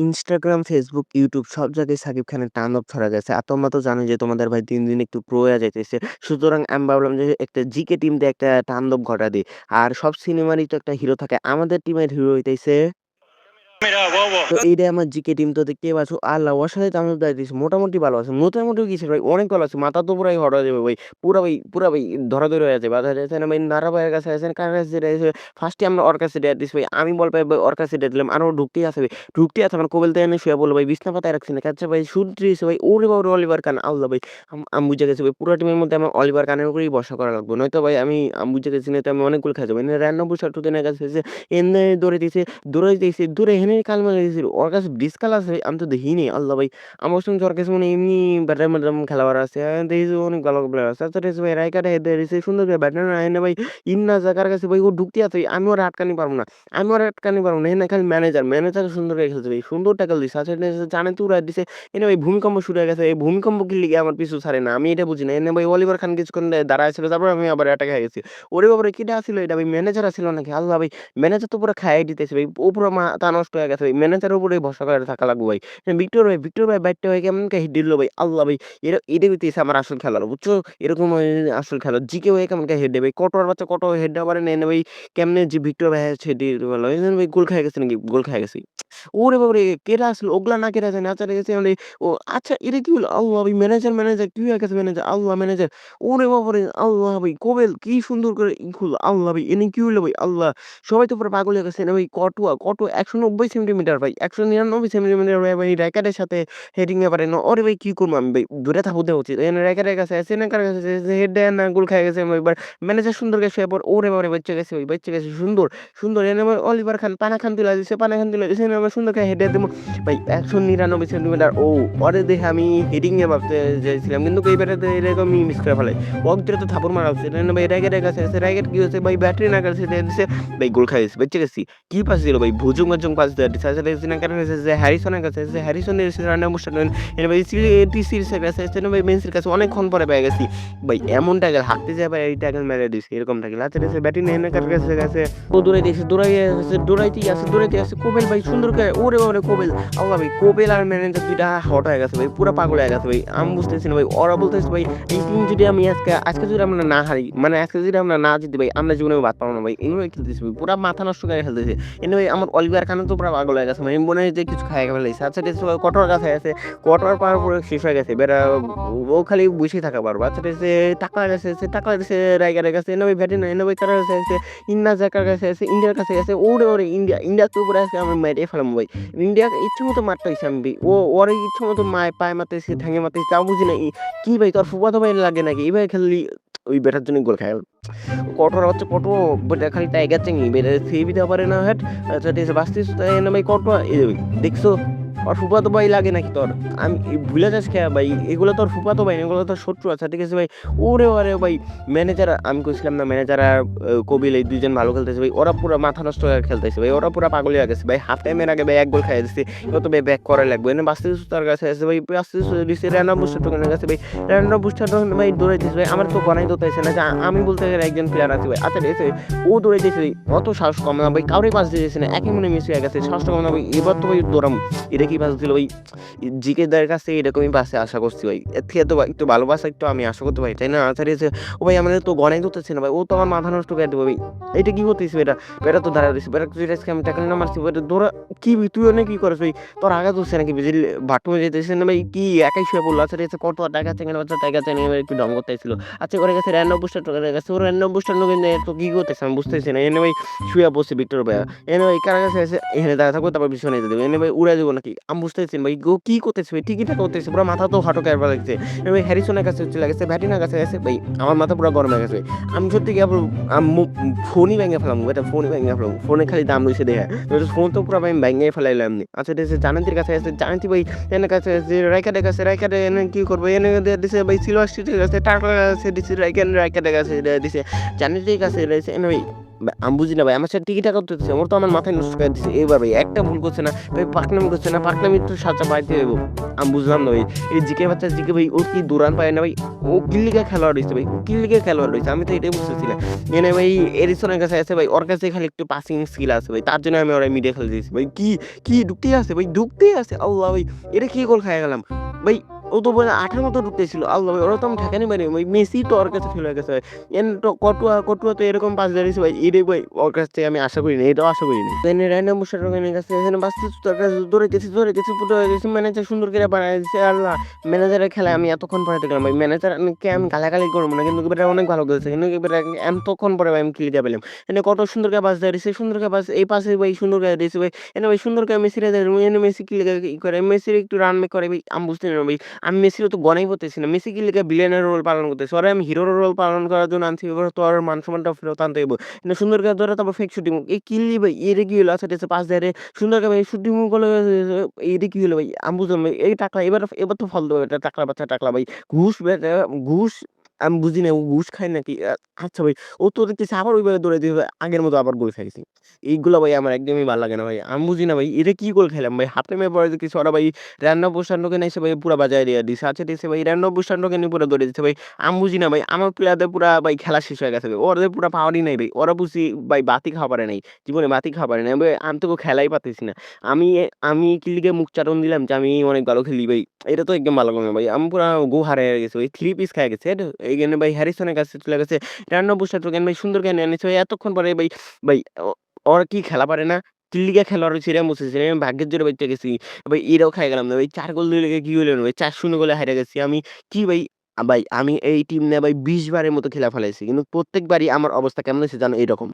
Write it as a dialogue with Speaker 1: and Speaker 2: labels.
Speaker 1: Instagram, Facebook, YouTube সব জায়গায় সাকিব খানের তাণ্ডব ছড়া গেছে। আর তোমরা তো জানোই যে তোমাদের ভাই দিন, দিন একটু প্রো হইয়া যাইতেছে। সুতরাং আমি ভাবলাম যে একটা জিকে টিম দিয়ে একটা তাণ্ডব ঘটা দেই। আর সব সিনেমারই তো একটা হিরো থাকে। আমাদের টিমের হিরো হইতেছে
Speaker 2: Mira, bobo.
Speaker 1: তো এইটাই আমার জিকে টিম তো দেখতেই পাচ্ছ। আল্লাহ! ওর সাথে তো আমি যাইতেছি। মোটামুটি ভালো আছে। মোটামুটি কিসের ভাই অনেক ভালো আছে। মাথা তো পুরাই হড়া যাবে ভাই। পুরা ভাই ধরাধরি হয়ে যাবে। বাধা যাচ্ছে না ভাই নারা ভাইয়ের কাছে আছেন, কার কাছে যাইছে ফার্স্টে আমরা ওর কাছে দিয়া দিছি ভাই। আমি বল পাই ভাই ওর কাছে দিয়া দিলাম। আর ও ঢুকতেই আছে ভাই। ঢুকতেই আছে আমার কোবেল থেকে এনে শুয়ে বলল ভাই বিছনা পাতায় রাখছি না। আচ্ছা ভাই শুনতে দিছে ভাই। ওরে বাবারে অলিভার কান আল্লাহ ভাই! আমি বুঝে গেছি ভাই পুরা টিমের মধ্যে আমার অলিভার কানের উপরেই ভরসা করা লাগবে। নয়তো ভাই আমি বুঝে গেছি নয়তো আমি অনেক গোল খাই যাবো। এনে র‍্যান্ডম বুস্টার টুতে এনে কাছে এসে এনে দৌড়াইতেছি, দৌড়ে হেনে কাল মেরে দিছি। ওর কাছে ডিসকাল আছে আমি তো দেখিনি। আল্লাহ ভাই! আমার শুনছি ওর কাছে মনে হয় এমনি ব্যাডমিন্টন খেলোয়াড় আছে। দেখি যে অনেক ভালো প্লেয়ার আছে। আচ্ছা ঠিক আছে ভাই রাইকারে হেডে দিছে সুন্দর করে ব্যাটম্যান আইনে ভাই ইন্না জায়গার কাছে ভাই ও ঢুকতে আছে। আমি ওরে আটকানি পারব না। এখানে খালি ম্যানেজার সুন্দর করে খেলছে ভাই। সুন্দর ট্যাকল দিছে। আচ্ছা জানে তো উড়ায় দিছে। এনে ভাই ভূমিকম্প শুরু হয়ে গেছে। এই ভূমিকম্প কি লিগে আমার পিছু ছাড়ে না। আমি এটা বুঝি না। এনে ভাই অলিভার খান কিছুক্ষণ দাঁড়ায় ছিল। তারপর আমি আবার অ্যাটাকে হয়ে গেছি। ওরে বাবারে! কিডা ছিল এটা ভাই ম্যানেজার ছিল নাকি? আল্লাহ ভাই! ম্যানেজার তো পুরা খাইয়াই দিতেছে ভাই। ও পুরা মাথা নষ্ট হয়ে গেছে ভাই। ম্যানেজারের উপরেই ভরসা করে থাকা লাগবে ভাই। ভিক্টর ভাই ব্যাটটা হয়ে কেমন হিট দিল ভাই। আল্লাহ ভাই! এটা হইতেছে আমার আসল খেলোয়াড় বুঝছো? এরকম আসল খেলোয়াড়। জিকে ভাই কেমন হেড দেবে। কটোয়ার বাচ্চা কটো হেড দেওয়া পারে না। এনে ভাই কেমনে যে ভিক্টর ভাই হচ্ছে হেড দিয়ে দিল। এজন্য ভাই গোল খেয়ে গেছে নাকি? গোল খেয়ে গেছি। ওরে বাবারে! কেডা আসলো? ওগুলা না কেডা জানি। আচ্ছা ঠিক আছে আমি ও আচ্ছা এটা কি হলো? আল্লাহ ভাই ম্যানেজার কি হয়ে গেছে ম্যানেজার? আল্লাহ ম্যানেজার। ওরে বাবারে! আল্লাহ ভাই কোবেল কি সুন্দর করে খুললো। আল্লাহ ভাই এনে কি হইলো ভাই? আল্লাহ! সবাই তো পুরো পাগল হয়ে গেছে। এনে ভাই কটুয়া ১৯০ সেন্টিমিটার ভাই। ১৯৯ সেন্টিমিটার ভাই র‍্যাকেটের সাথে হেডিং এ পারে না। ওরে ভাই কি করবো আমি ভাই? দূরে থাকতে উচিত। এনে র‍্যাকেটের কাছে আছে না কার কাছে আছে হেড দেয় না গোল খেয়ে গেছে এবার ম্যানেজার সুন্দর করে শুয়ে পড় ওরে বাবারে বাচ্চা গেছে সুন্দর এনে আবার অলিভার খান পানা খান তুলে দিছে এনে আবার সুন্দর করে হেডে দেবো ভাই ১৯৯ সেন্টিমিটার ও ওরে দেখে আমি হেডিং এ ভাবতে চাইছিলাম কিন্তু এইবারে তো এরকমই মিস করে ফেলাই ওয়াক তো থাপড় মারা হচ্ছে এনে ভাই র‍্যাকেটের কাছে আছে র‍্যাকেট কি হচ্ছে ভাই ব্যাটারি না কাছে দিছে ভাই গোল খাইছে বাচ্চা গেছি কি পাস দিল ভাই ভুজুং পাস দিয়ে দিছে আসলে সিনাকার কাছে যে হ্যারিসনের কাছে যে হ্যারিসনের রান্না মুস্টান এনে ভাই সিরিজের কাছে এনে ভাই মেসির কাছে অনেকক্ষণ পরে পেয়ে গেছি ভাই এমন ট্যাকল হাঁটতে যায় ভাই এই ট্যাকল মেরে দিছে এরকম ট্যাকল আচ্ছা এসে ব্যাটিং এনে কার কাছে গেছে ও দৌড়াইতে আছে কোবেল ভাই সুন্দর করে ওরে বাবারে কোবেল আল্লাহ ভাই কোবেল আর ম্যানেজার দুইটা হট হয়ে গেছে ভাই পুরো পাগল হয়ে গেছে ভাই আমি বুঝতেছি না ভাই ওরা বলতেছে ভাই এই টিম যদি আমি আজকে যদি আমরা না হারি মানে আজকে যদি আমরা না জিতি ভাই আমরা জীবনে বাদ পাবো না ভাই এইভাবে খেলতেছি ভাই পুরো মাথা নষ্ট করে খেলতেছে এনে ভাই আমার অলিভার খান তো পুরো পাগল হয়ে গেছে ভাই মনে হয় যে কিছু খাই ফেলাইছে আচ্ছা ঠিক আছে কঠোর কাছে আছে কঠোর পাওয়ার পরে শেষ হয়ে গেছে বেড়া ও খালি বসে থাকা পারবো আচ্ছা ঠিক আছে টাকা গেছে রাইগারের কাছে এনে ভাই ব্যাটে না এনে ভাই কার কাছে আছে ইন্না জাকার কাছে আছে ইন্ডিয়ার কাছে আছে ওরে ইন্ডিয়া তো উপরে আছে আমি মেরে ফেলাম ভাই ইন্ডিয়া ইচ্ছে মতো মারতে হয়েছে আমি ভাই ওর ইচ্ছে মতো পায়ে মারতেছি ঠ্যাঙে মারতেছি তাও বুঝি না কি ভাই তোর ফুফাতো ভাই লাগে নাকি এইভাবে খেললি ওই ব্যাটার জন্য গোল খায় কঠোর হচ্ছে কটো বেটা খালি টাইগার চেঙ্গি বেটা সেভি দিতে পারে না হেট আচ্ছা ঠিক আছে বাস্তিস এনে ভাই কটো দেখছো আর ফুফাতো ভাই লাগে নাকি তোর আমি ভুলে যাস খেয়া ভাই এগুলো তোর ফুফাতো ভাই এগুলো তোর শত্রু আছে ঠিক আছে ভাই ওরে ভাই ম্যানেজার আমি কইছিলাম না ম্যানেজার আর কবিল এই দুইজন ভালো খেলতেছে ভাই ওরা পুরো মাথা নষ্ট করে খেলতেছে ভাই ওরা পুরো পাগল হয়ে গেছে ভাই হাফ টাইমের আগে ভাই এক গোল খাইয়ে দিচ্ছে এবার তো ভাই ব্যাক করা লাগবে এনে বাস্তিস তার কাছে আছে ভাই বাস্তিস দিচ্ছে র্যান্ডম বুস্টার টোকেনের কাছে ভাই র্যান্ডম বুস্টার টোকেন ভাই দৌড়াইতেছে ভাই আমার তো গনাই দৌড়াইছে না যে আমি বলতে গেলে একজন প্লেয়ার আছে ভাই আচ্ছা ঠিক আছে ও দৌড়াইতেছে ভাই অত সাহস কম না ভাই কাউরে পাস দিয়েছে না একই মনে মিস হয়ে গেছে সাহসটা কম না ভাই এবার তো ভাই দৌড়াম এটা কি পাস দিল ভাই জিকে দের কাছে এরকমই পাশে আশা করছি ভাই এর থেকে তো একটু ভালোবাসা একটু আমি আশা করতে পারি তাই না আচারি ও ভাই আমাদের তো গনাই ধরতেছে না ভাই ও তো আমার মাথা নষ্ট করে দেবো ভাই এটা কি করতেছি এটা তো দাঁড়া দিচ্ছে তুই আমি টাকা না মারছি দৌড়া কি তুই অনেক কি করিস ভাই তোর আগে ধরছে নাকি বিজলি বাথরুমে যেতেছে না ভাই কি একাই শুয়ে পড়লো আচ্ছা ঠিক আছে কত টাকা চেঙ্গে বাচ্চা টাকা চেঙ্গে একটু ডম করতেছিল আচ্ছা করে গেছে র্যান্ডম বুস্টার টোকেন গেছে ও র্যান্ডম বুস্টার টোকেন তো কি করতেছে আমি বুঝতেছি না এনে ভাই শুয়ে বসে ভিক্টর ভাই এনে ভাই কার কাছে এসে এখানে দাঁড়া থাকবো তারপর পিছনে যেতে দেবো এনে ভাই উড়াই দেবো নাকি আমি বুঝতেছি ভাই গো কি করতেছে ভাই ঠিকই ঠাক করতেছে পুরো মাথা তো হাঁটো কেরবা লাগছে ভাই হ্যারিসনের কাছে চলে গেছে ভ্যাটিনার কাছে গেছে ভাই আমার মাথা পুরো গরম হয়ে গেছে আমি সত্যি কি ফোনই ভেঙে ফেলাম এটা ফোনই ভেঙে ফেলাম ফোনে খালি দাম রয়েছে দেখে ফোন তো পুরো আমি ভেঙে ফেলাইলাম এমনি আচ্ছা ঠিক আছে জানান্তির কাছে আছে জানান্তি ভাই এনের কাছে আছে রাইকারের এনে কি করবো এনে দিছে ভাই সিলভার স্ট্রিটের কাছে টাকার কাছে দিছে রাইকারের কাছে দিছে জানান্তির কাছে দিছে এনে ভাই আমি বুঝি না ভাই আমার সাথে টিকি টাকা উঠতেছে ওর তো আমার মাথায় নষ্ট করে দিচ্ছে এবার ভাই একটা ভুল করছে না ভাই পাকনামি করছে না পাকনামি তো সাজা পাইতে হইব আমি বুঝলাম না ভাই এই জিকে বাচ্চা জিকে ভাই ও কি দৌড়ান পায় না ভাই ও কিল্লিগা খেলোয়াড় হয়েছে ভাই ও কিল্লিগা খেলোয়াড় হয়েছে আমি তো এটাই বুঝতেছি না এনে ভাই এরিসনের কাছে আছে ভাই ওর কাছে খালি একটু পাসিং স্কিল আছে ভাই তার জন্য আমি ওরা মিডিয়া খেলে দিয়েছি ভাই কি কি ঢুকতেই আছে ভাই ঢুকতেই আছে আল্লাহ ভাই এটা কি গোল খাই গেলাম ভাই ও তো বলে 18 মতো ঢুকতেছিল আল্লাহ ভাই ওরা তো আমি ঠেকানি পারি ভাই মেসি তো ওর কাছে চলে গেছে ভাই এন তো কটুয়া তো এরকম পাস দাঁড়িয়েছে ভাই এটাই ভাই ওর কাছ থেকে আমি আশা করিনি এটাও আশা করিনি দেন র্যান্ডম মুশারফের কাছে এখানে বাস্তি তোর কাছে দৌড়াইতেছি পুরো হয়ে গেছি ম্যানেজার সুন্দর করে বানাই দিচ্ছে আল্লাহ ম্যানেজারের খেলায় আমি এতক্ষণ পরে দেখলাম ভাই ম্যানেজারকে আমি গালাগালি করবো না কিন্তু এবারে অনেক ভালো করেছে কিন্তু এবারে এতক্ষণ পরে ভাই আমি ক্লিয়ার পেলাম এনে কত সুন্দর করে বাস দাঁড়িয়েছে সুন্দর করে বাস এই পাশে ভাই সুন্দর করে দিয়েছে ভাই এনে ভাই সুন্দর করে মেসিরে এনে মেসি ক্লিয়ার করে মেসির একটু রান করে ভাই আমি বুঝতে না ভাই আমি মেসিরও তো গনাই করতেছি না মেসি কি লিখে বিলিয়নের রোল পালন করতেছে ওরা আমি হিরোর রোল পালন করার জন্য আনছি এবার তো আর মান সম্মানটা ফেরত আনতে হইব কিন্তু সুন্দর করে ধরে তারপর ফেক শুটিং এই কিল্লি ভাই এর কি হলো আচ্ছা পাস দেয় সুন্দর করে ভাই শুটিং করলে এইটা কি হলো ভাই আমি বুঝলাম ভাই এই টাকলা এবার তো ফল দেবো এটা টাকলা বাচ্চা টাকলা ভাই ঘুষ ঘুষ আমি বুঝি না ও ঘুষ খায় নাকি আচ্ছা ভাই ও তো দেখতেছি আবার ওইভাবে দৌড়ে দিয়ে আগের মতো আবার গোল খাইছি এইগুলো ভাই আমার একদমই ভালো লাগে না ভাই আমি বুঝি না ভাই এটা কি গোল খেলাম ভাই হাফ টাইমে পরে দেখতেছি ওরা ভাই ৯৩% না এসে ভাই পুরা বাজায় দিয়ে দিছে আচ্ছা দিছে ভাই ৯৩% নিয়ে পুরো দৌড়ে দিচ্ছে ভাই আমি বুঝি না ভাই আমার প্লেয়ারদের পুরা ভাই খেলা শেষ হয়ে গেছে ভাই ওদের পুরা পাওয়ারই নাই ভাই ওরা বুঝি ভাই বাতি খাওয়া পারে নাই জীবনে বাতি খাওয়া পারে নাই ভাই আমি তো খেলাই পারতেছি না আমি আমি কি লিগে মুখ চাটন দিলাম যে আমি অনেক ভালো খেলি ভাই এটা তো একদম ভালো কথা ভাই আমি পুরা গো হারিয়ে গেছে ওই 3 পিস খাই গেছে এইখানে ভাই হ্যারিসনের কাছে চলে গেছে ৯৩% ভাই সুন্দর জ্ঞান এনেছে ভাই এতক্ষণ পরে ভাই ভাই ওরা কি খেলা পারে না কিল্লিগা খেলোয়াড় ছিল আমি বুঝতেছি না, আমি ভাগ্যের জোরে বাইচা গেছি ভাই এরাও খাই গেলাম না ভাই ৪ গোল দিয়ে লেগে কি হইলো না ভাই ৪-০ গোলে হাইরা গেছি আমি কি ভাই ভাই আমি এই টিম নিয়ে ভাই ২০ বারের মতো খেলা ফেলাইছি কিন্তু প্রত্যেকবারই আমার অবস্থা কেমন হয়েছে জানো এরকম